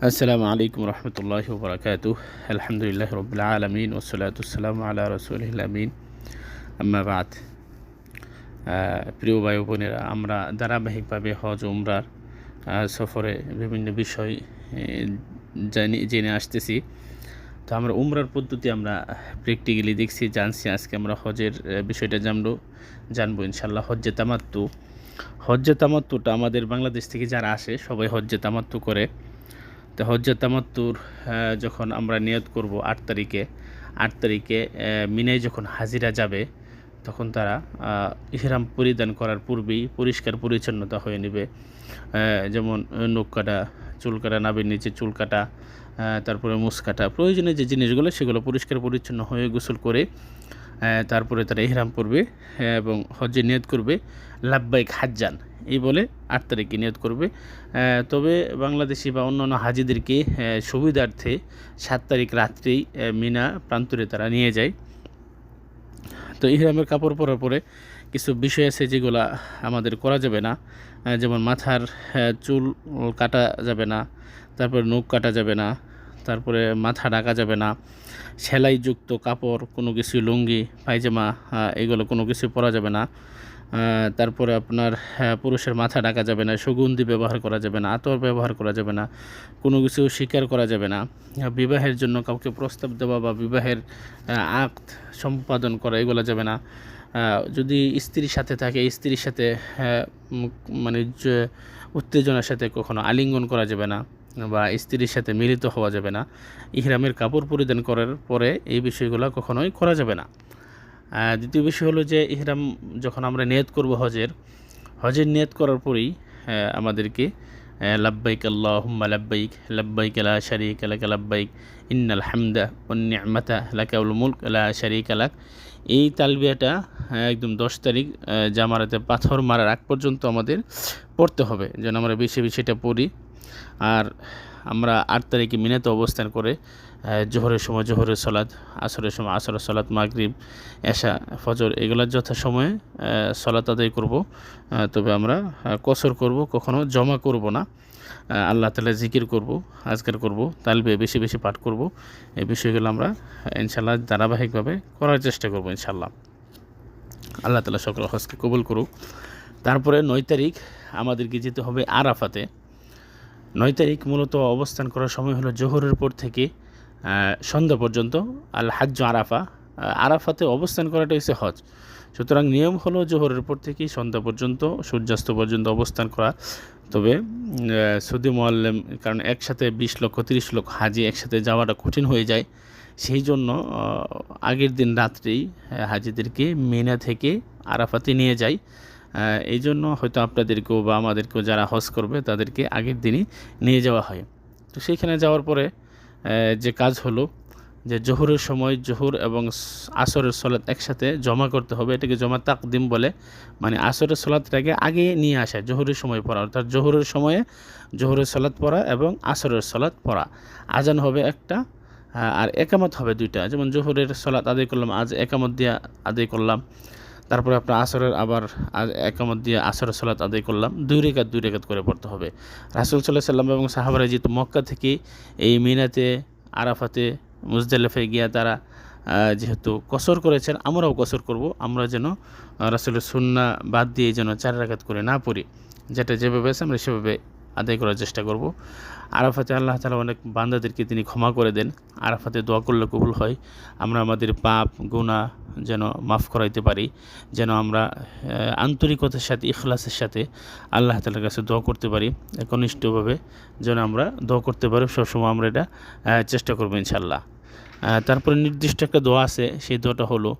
আসসালামু আলাইকুম রহমতুল্লাহি ওয়া বারাকাতুহু। আলহামদুলিল্লাহি রাব্বিল আলামিন ওয়াসসালাতু ওয়াসসালামু আলা রাসূলিল আমিন। আম্মা বাদ। প্রিয় ভাই ও বোনেরা, আমরা ধারাবাহিকভাবে হজ উমরার সফরে বিভিন্ন বিষয় জেনে আসতেছি। তো আমরা উমরার পদ্ধতি আমরা প্র্যাকটিক্যালি দেখছি, জানছি। আজকে আমরা হজের বিষয়টা জানবো ইনশাআল্লাহ। হজ্জে তামাত্তুটা আমাদের বাংলাদেশ থেকে যারা আসে সবাই হজ্জে তামাত্তু করে। তো হজ্জে তামাত্তুর যখন আমরা নিয়ত করব ৮ তারিখে মিনায় যখন হাজিরা যাবে, তখন তারা ইহরাম পরিধান করার পূর্বেই পরিষ্কার পরিচ্ছন্নতা হয়ে নেবে। যেমন নখ কাটা, চুল কাটা, নাভির নিচে চুল কাটা, তারপরে মুছ কাটা, প্রয়োজনীয় যে জিনিসগুলো সেগুলো পরিষ্কার পরিচ্ছন্ন হয়ে গোসল করে তারপরে তারা ইহরাম পরবে এবং হজ্জে নিয়ত করবে লাব্বাইক হাজ্জান এই বলে ৮ তারিখে নিয়ত করবে। তবে বাংলাদেশি বা অন্যান্য হাজিদেরকে সুবিধার্থে ৭ তারিখ রাত্রেই মিনা প্রান্তরে তারা নিয়ে যায়। তো ইহরামের কাপড় পরার পরে কিছু বিষয় আছে যেগুলো আমাদের করা যাবে না, যেমন মাথার চুল কাটা যাবে না, তারপরে নখ কাটা যাবে না, তারপরে মাথা ঢাকা যাবে না, সেলাইযুক্ত কাপড় কোনো কিছু, লুঙ্গি পায়জামা এগুলো কোনো কিছু পরা যাবে না। তারপরে আপনার পুরুষের মাথা ঢাকা যাবে না, সুগন্ধি ব্যবহার করা যাবে না, আতর ব্যবহার করা যাবে না, কোনো কিছু স্বীকার করা যাবে না। বিবাহের জন্য কাউকে প্রস্তাব দেওয়া বা বিবাহের আক্ত সম্পাদন করা এগুলো যাবে না। যদি স্ত্রীর সাথে থাকে, স্ত্রীর সাথে মানে উত্তেজনার সাথে কখনো আলিঙ্গন করা যাবে না বা স্ত্রীর সাথে মিলিত হওয়া যাবে না। ইহরামের কাপড় পরিধান করার পরে এই বিষয়গুলো কখনোই করা যাবে না। দ্বিতীয় বিষয় হলো যে ইহরাম যখন আমরা নিয়ত করব হজের নিয়ত করার পরেই আমাদেরকে লাব্বাইক আল্লাহুম্মা লাব্বাইক লাব্বাইক লা শারীকা লাক লাব্বাইক ইন্নাল হামদা ওয়ান নি'মাতা লাকা ওয়াল মুলক লা শারীকা লাক, এই তালবিয়াটা একদম 10 তারিখ জামারাতে পাথর মারার আগ পর্যন্ত আমাদের পড়তে হবে, যেন আমরা বেশি বেশি এটা পড়ি। আর আমরা ৮ তারিখে মিনাতে অবস্থান করে জোহরের সময় জোহরের সলাত, আসরের সময় আসরের সলাত, মাগরিব, এশা, ফজর এগুলোর যথাসময়ে সলাত আদায় করব। তবে আমরা কসর করব, কখনো জমা করব না। আল্লাহ তাআলা জিকির করব, আজকার করব, তালবে বেশি বেশি পাঠ করব। এই বিষয়গুলো আমরা ইনশাআল্লাহ ধারাবাহিকভাবে করার চেষ্টা করব ইনশাআল্লাহ। আল্লাহ তাআলা সকল হজকে কবুল করুক। তারপরে ৯ তারিখ আমাদেরকে যেতে হবে আরাফাতে। ৯ তারিখ মূলত অবস্থান করার সময় হলো জোহরের পর থেকে সন্ধ্যা পর্যন্ত। আল হাজ্জু আরাফা, আরাফাতে অবস্থান করাটা হচ্ছে হজ। সুতরাং নিয়ম হলো জোহরের পর থেকে সন্ধ্যা পর্যন্ত, সূর্যাস্ত পর্যন্ত অবস্থান করা। তবে সৌদি মুআল্লিম, কারণ একসাথে ২০ লক্ষ ৩০ লক্ষ হাজি একসাথে যাওয়াটা কঠিন হয়ে যায়, সেই জন্য আগের দিন রাত্রেই হাজিদেরকে মিনা থেকে আরাফাতে নিয়ে যায়। এই জন্য হয়তো আপনাদেরকেও বা আমাদেরকেও যারা হজ করবে তাদেরকে আগের দিনই নিয়ে যাওয়া হয়। তো সেইখানে যাওয়ার পরে যে কাজ হলো যে জোহরের সময় জোহর এবং আসরের সলাত একসাথে জমা করতে হবে। এটাকে জমা তাকদিম বলে, মানে আসরের সলাতটাকে আগে নিয়ে আসা, জোহরের সময় পড়া, অর্থাৎ জোহরের সময়ে জোহরের সলাত পড়া এবং আসরের সলাত পড়া। আজান হবে একটা আর একামত হবে 2টা। যেমন জোহরের সলাত আদায় করলাম, আজ একামত দিয়ে আদায় করলাম, তারপরে আপনার আসরের আবার একামত দিয়ে আসরের সালাত আদায় করলাম, 2 রেখাত করে পড়তে হবে। রাসূল সাল্লাল্লাহু আলাইহি ওয়াসাল্লাম এবং সাহাবারা যেহেতু মক্কা থেকে এই মিনাতে, আরাফাতে, মুজদালিফায় গিয়া তারা যেহেতু কসর করেছেন, আমরাও কসর করব। আমরা যেন রাসূলের সুন্নাহ বাদ দিয়ে যেন 4 রাকাত করে না পড়ি, যেটা যেভাবে আছে আমরা সেভাবে আদায় করার চেষ্টা করব। আরাফাতে আল্লাহ তাআলা অনেক বান্দাদেরকে তিনি ক্ষমা করে দেন। আরাফাতে দোয়া করলে কবুল হয়। আমরা আমাদের পাপ গুনাহ যেন মাফ করাইতে পারি, যেন আমরা আন্তরিকতার সাথে, ইখলাসের সাথে আল্লাহ তাআলার কাছে দোয়া করতে পারি, একনিষ্ঠভাবে যেন আমরা দোয়া করতে পারি। সবসময় আমরা এটা চেষ্টা করবো ইনশাআল্লাহ। তারপরে নির্দিষ্ট একটা দোয়া আছে, সেই দোয়াটা হলো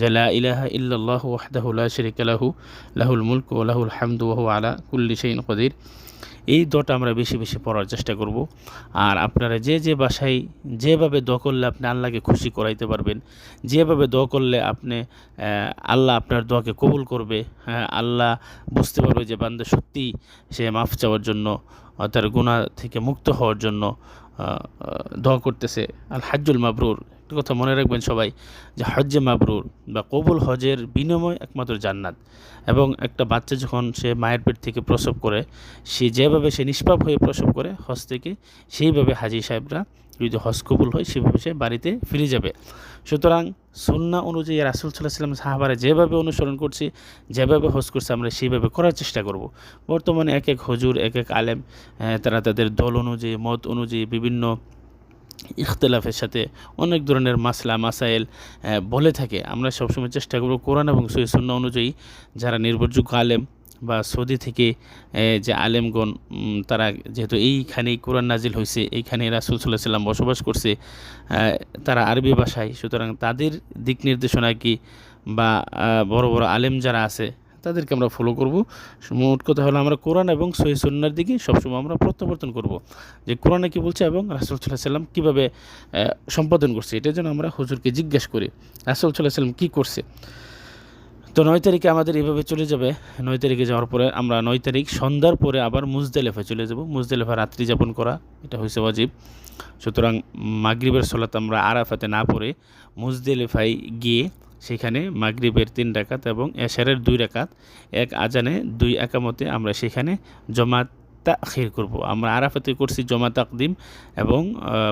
যে লা ইলাহা ইল্লাল্লাহু ওয়াহদাহু লা শারীকা লাহু লাহুল মুলকু ওয়া লাহুল হামদু ওয়া হুয়া আলা কুল্লি শাইইন কাদির। এই দোয়াটা আমরা বেশি বেশি পড়ার চেষ্টা করব। আর আপনারা যে বাসায় যেভাবে দোয়া করলে আপনি আল্লাহকে খুশি করাইতে পারবেন, যেভাবে দোয়া করলে আপনি আল্লাহ আপনার দোয়াকে কবুল করবে, আল্লাহ বুঝতে পারবে যে বান্দা সত্যিই সে মাফ চাওয়ার জন্য, তার গুনাহ থেকে মুক্ত হওয়ার জন্য দোয়া করতেছে। আল হাজ্জুল মাবরুর, একটা কথা মনে রাখবেন সবাই, যে হজ্জে মাবরুর বা কবুল হজের বিনিময় একমাত্র জান্নাত। এবং একটা বাচ্চা যখন সে মায়ের পেট থেকে প্রসব করে, সে যেভাবে সে নিষ্পাপ হয়ে প্রসব করে হজ থেকে, সেইভাবে হাজি সাহেবরা যদি হজ কবুল হয় সেভাবে সে বাড়িতে ফিরে যাবে। সুতরাং সুন্নাহ অনুযায়ী রাসূল সাল্লাল্লাহু আলাইহি ওয়াসাল্লাম সাহাবারা যেভাবে অনুসরণ করছে, যেভাবে হজ করছে, আমরা সেইভাবে করার চেষ্টা করব। বর্তমানে এক এক হুজুর, এক এক আলেম তারা তাদের দল অনুযায়ী, মত অনুযায়ী বিভিন্ন ইখতিলাফের সাথে অনেক ধরনের মাসলা মাসাইল বলে থাকে। আমরা সবসময় চেষ্টা করব কোরআন এবং সহিহ সুন্নাহ অনুযায়ী যারা নির্ভরযোগ্য আলেম বা সৌদি থেকে যে আলেমগণ, তারা যেহেতু এইখানেই কোরআন নাজিল হয়েছে, এইখানেই রাসূল সাল্লাল্লাহু আলাইহি ওয়াসাল্লাম বসবাস করছে, তারা আরবি ভাষায়, সুতরাং তাদের দিক নির্দেশনা কি বা বড় বড় আলেম যারা আছে তাদেরকে আমরা ফলো করব। মোট কথা হলো আমরা কোরআন এবং সহিহ সুন্নাহর দিকে সবসময় আমরা প্রত্যাবর্তন করব, যে কোরআনে কী বলছে এবং রাসূল সাল্লাল্লাহু আলাইহি ওয়াসাল্লাম কীভাবে সম্পাদন করছে। এটার জন্য আমরা হুজুরকে জিজ্ঞাসা করি রাসূল সাল্লাল্লাহু আলাইহি ওয়াসাল্লাম কী করছে। তো 9 তারিখে আমাদের এভাবে চলে যাবে। 9 তারিখে যাওয়ার পরে আমরা 9 তারিখ সন্ধ্যার পরে আবার মুজদালিফায় চলে যাব। মুজদালিফা রাত্রি যাপন করা এটা হয়েছে ওয়াজিব। সুতরাং মাগরিবের সালাত আমরা আরাফাতে না পড়ে মুজদালিফায় গিয়ে সেখানে মাগরিবের 3 রাকাত এবং এশারের 2 রাকাত, এক আজানে 2 একামতে আমরা সেখানে জমাত তাখির করব। আমরা আরাফাতে করছি জমা তাকদিম এবং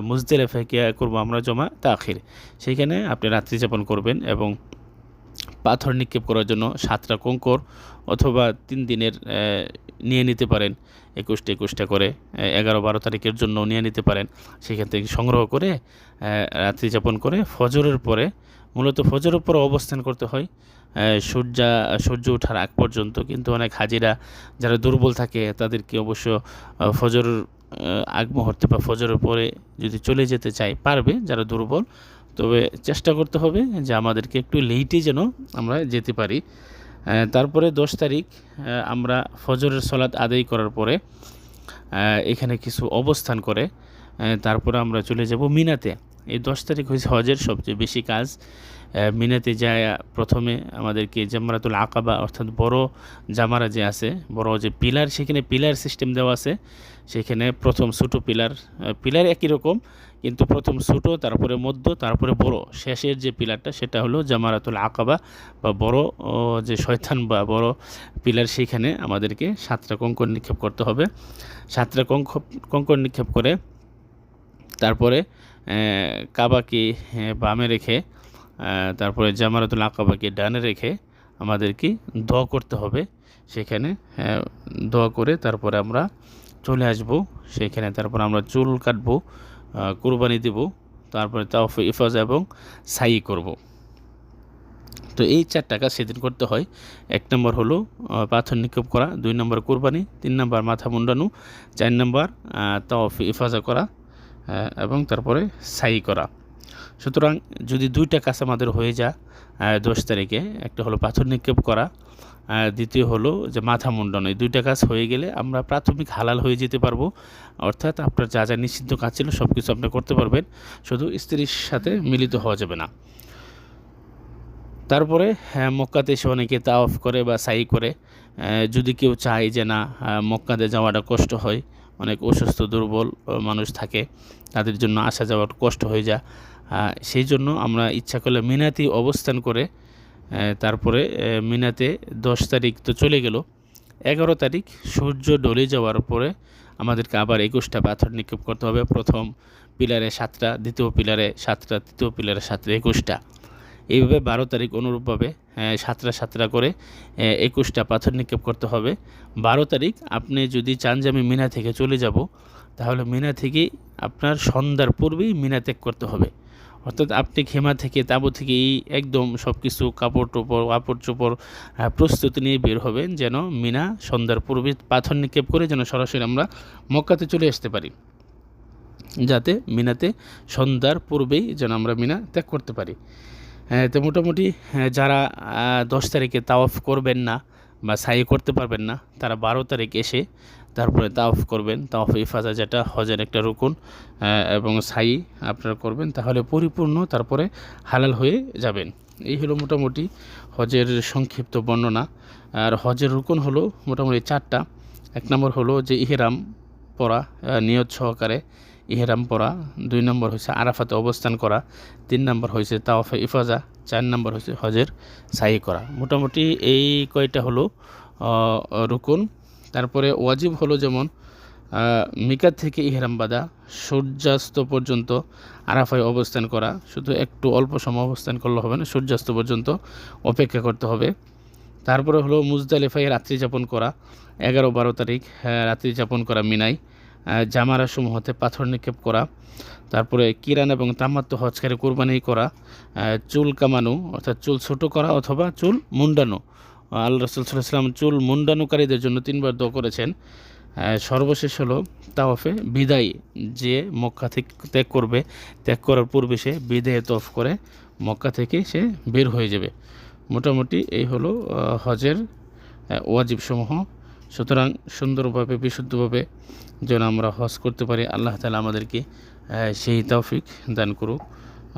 মুজদালিফায় করব আমরা জমা তাখির। সেখানে আপনি রাত্রি যাপন করবেন এবং পাথর নিক্ষেপ করার জন্য 7টা কঙ্কর অথবা 3 দিনের নিয়ে নিতে পারেন, 21টা করে 11-12 তারিখের জন্য নিয়ে নিতে পারেন। সেখান থেকে সংগ্রহ করে রাত্রি যাপন করে ফজরের পরে, মূলত ফজরের পরে অবস্থান করতে হয় সূর্য ওঠার আগ পর্যন্ত। কিন্তু অনেক হাজিরা যারা দুর্বল থাকে তাদেরকে অবশ্য ফজর আগ মুহূর্তে বা ফজরের পরে যদি চলে যেতে চায় পারবে, যারা দুর্বল। তবে চেষ্টা করতে হবে যে আমাদেরকে একটু লেটে যেন আমরা যেতে পারি। তারপরে 10 তারিখ আমরা ফজরের সালাত আদায় করার পরে এখানে কিছু অবস্থান করে তারপরে আমরা চলে যাব মিনাতে। এই 10 তারিখ হয়েছে হজের সবচেয়ে বেশি কাজ। মিনাতে যায় প্রথমে আমাদেরকে জামরাতুল আকাবা অর্থাৎ বড় জামারা যে আছে, বড় যে পিলার, সেখানে পিলার সিস্টেম দেওয়া আছে। সেখানে প্রথম ছোটো পিলার একই রকম, কিন্তু প্রথম ছোটো, তারপরে মধ্য, তারপরে বড়, শেষের যে পিলারটা সেটা হলো জামারাতুল আকাবা বা বড় যে শয়তান বা বড় পিলার। সেখানে আমাদেরকে 7টা কঙ্কর নিক্ষেপ করতে হবে। 7টা কঙ্কর নিক্ষেপ করে তারপরে কাবাকে বামে রেখে, তারপরে জামারাতুল আকাবাকে ডানে রেখে আমাদেরকে দোয়া করতে হবে। সেখানে দোয়া করে তারপরে আমরা চলে আসব সেখানে। তারপর আমরা চুল কাটবো, কুরবানি দেব, তারপরে তাওয়াফ ইফাজা এবং সাই করব। তো এই 4টা কাজ সেদিন করতে হয়। 1 নম্বর হলো পাথর নিক্ষেপ করা, 2 নম্বর কুরবানি, 3 নম্বর মাথা মুন্ডানো, 4 নম্বর তাওয়াফ ইফাজা করা এবং তারপরে সাই করা। সুতরাং যদি 2টা কাজ আমাদের হয়ে যায় 10 তারিখে, একটা হলো পাথর নিক্ষেপ করা, দ্বিতীয় হলো যে মাথা মুন্ডানো, এই 2টা কাজ হয়ে গেলে আমরা প্রাথমিক হালাল হয়ে যেতে পারবো। অর্থাৎ আপনার যা যা নিষিদ্ধ কাজ ছিল সব কিছু আপনি করতে পারবেন, শুধু স্ত্রীর সাথে মিলিত হওয়া যাবে না। তারপরে মক্কাতে এসে অনেকে তাওয়াফ করে বা সাই করে। যদি কেউ চায় যে না মক্কাতে যাওয়াটা কষ্ট হয়, অনেক অসুস্থ দুর্বল মানুষ থাকে, তাদের জন্য আসা যাওয়ার কষ্ট হয়ে যায়, সেই জন্য আমরা ইচ্ছা করলে মিনাতেই অবস্থান করে তারপরে মিনাতে 10 তারিখ তো চলে গেল, 11 তারিখ সূর্য ডলে যাওয়ার পরে আমাদেরকে আবার 21টা পাথর নিক্ষেপ করতে হবে। প্রথম পিলারে 7টা, দ্বিতীয় পিলারে 7টা, তৃতীয় পিলারে 7টা, 21টা। এইভাবে 12 তারিখ অনুরূপভাবে 7টা করে 21টা পাথর নিক্ষেপ করতে হবে। 12 তারিখ আপনি যদি চান যে আমি মিনা থেকে চলে যাব, তাহলে মিনা থেকেই আপনার সন্ধ্যার পূর্বেই মিনা ত্যাগ করতে হবে। অর্থাৎ আপনি খেমা থেকে, তাঁবু থেকে একদম সব কিছু কাপড় চোপড় প্রস্তুতি নিয়ে বের হবেন, যেন মিনা সন্ধ্যার পূর্বে পাথর নিক্ষেপ করে যেন সরাসরি আমরা মক্কাতে চলে আসতে পারি, যাতে মিনাতে সন্ধ্যার পূর্বেই যেন আমরা মিনা ত্যাগ করতে পারি। তো মোটামুটি যারা 10 তারিখে তাওয়াফ করবেন না বা সাই করতে পারবেন না, তারা 12 তারিখ এসে তারপরে তাওয়াফ করবেন। তাওয়াফ ইফাজা যেটা হজের একটা রুকুন, এবং সাই আপনারা করবেন, তাহলে পরিপূর্ণ তারপরে হালাল হয়ে যাবেন। এই হলো মোটামুটি হজের সংক্ষিপ্ত বর্ণনা। আর হজের রুকুন হলো মোটামুটি 4টা। 1 নম্বর হলো যে ইহরাম পরা নিয়ত সহকারে, ইহরাম পরা, 2 নম্বর হচ্ছে আরাফাতে অবস্থান করা, 3 নম্বর হয়েছে তাওয়াফে ইফাজা, 4 নম্বর হচ্ছে হজের সাই করা। মোটামুটি এই কয়টা হলো রুকুন। তারপরে ওয়াজিব হলো যেমন মিকাত থেকে ইহরাম বাঁধা, সূর্যাস্ত পর্যন্ত আরাফায় অবস্থান করা, শুধু একটু অল্প সময় অবস্থান করলে হবে না, সূর্যাস্ত পর্যন্ত অপেক্ষা করতে হবে। তারপরে হলো মুজদালিফায় রাত্রি যাপন করা, 11-12 তারিখ রাত্রি যাপন করা মিনায়, জামারা সমূহতে পাথর নিক্ষেপ করা। তারপরে কিরান এবং তামাত্ম হজকারী কোরবানি করা, চুল কামানো অর্থাৎ চুল ছোটো করা অথবা চুল মুন্ডানো। আল্লাহ রাসূল সাল্লাল্লাহু আলাইহি ওয়াসাল্লাম চুল মুন্ডানোকারীদের জন্য 3বার দোয়া করেছেন। সর্বশেষ হলো তাওয়াফে বিদায়, যে মক্কা থেকে ত্যাগ করবে, ত্যাগ করার পূর্বে সে বিদায় তওয়াফ করে মক্কা থেকে সে বের হয়ে যাবে। মোটামুটি এই হলো হজের ওয়াজিবসমূহ। সুতরাং সুন্দরভাবে বিশুদ্ধভাবে যেন আমরা হজ করতে পারি, আল্লাহ তাআলা আমাদেরকে সেই তৌফিক দান করুক।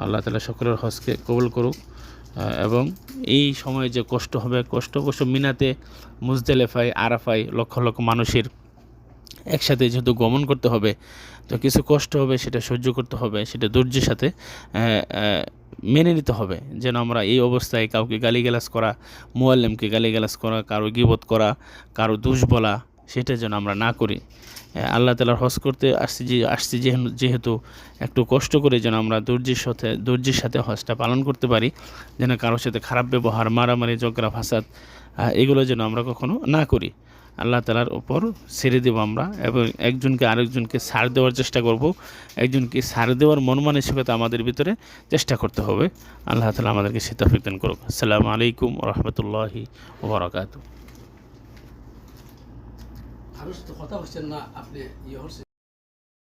আল্লাহ তাআলা সকলের হজকে কবুল করুক। এবং এই সময়ে যে কষ্ট হবে, কষ্ট অবশ্য মিনাতে, মুজদালিফায়, আরাফায় লক্ষ লক্ষ মানুষের একসাথে যেহেতু গমন করতে হবে, তো কিছু কষ্ট হবে, সেটা সহ্য করতে হবে, সেটা ধৈর্যের সাথে মেনে নিতে হবে। যেন আমরা এই অবস্থায় কাউকে গালিগালাজ করা, মুআল্লিমকে গালিগালাজ করা, কারো গীবত করা, কারো দোষ বলা, সেটা যেন আমরা না করি। আল্লাহ তাআলার হজ করতে আসছি যেহেতু একটু কষ্ট করে যেন আমরা ধৈর্যের সাথে হজটা পালন করতে পারি, যেন কারোর সাথে খারাপ ব্যবহার, মারামারি, ঝগড়া, ফাসাদ এগুলো যেন আমরা কখনো না করি। আল্লাহ তাআলার উপর ছেড়ে দেবো আমরা, এবং একজনকে আরেকজনকে ছাড় দেওয়ার চেষ্টা করব। একজনকে ছাড় দেওয়ার মন মানসিকতা আমাদের ভিতরে চেষ্টা করতে হবে। আল্লাহ তাআলা আমাদেরকে সে তৌফিক দান করুক। আসসালামু আলাইকুম ওয়া রাহমাতুল্লাহি ওয়া বারাকাতুহু। মানুষ তো কথা হচ্ছেন না, আপনি ইয়ে হচ্ছেন।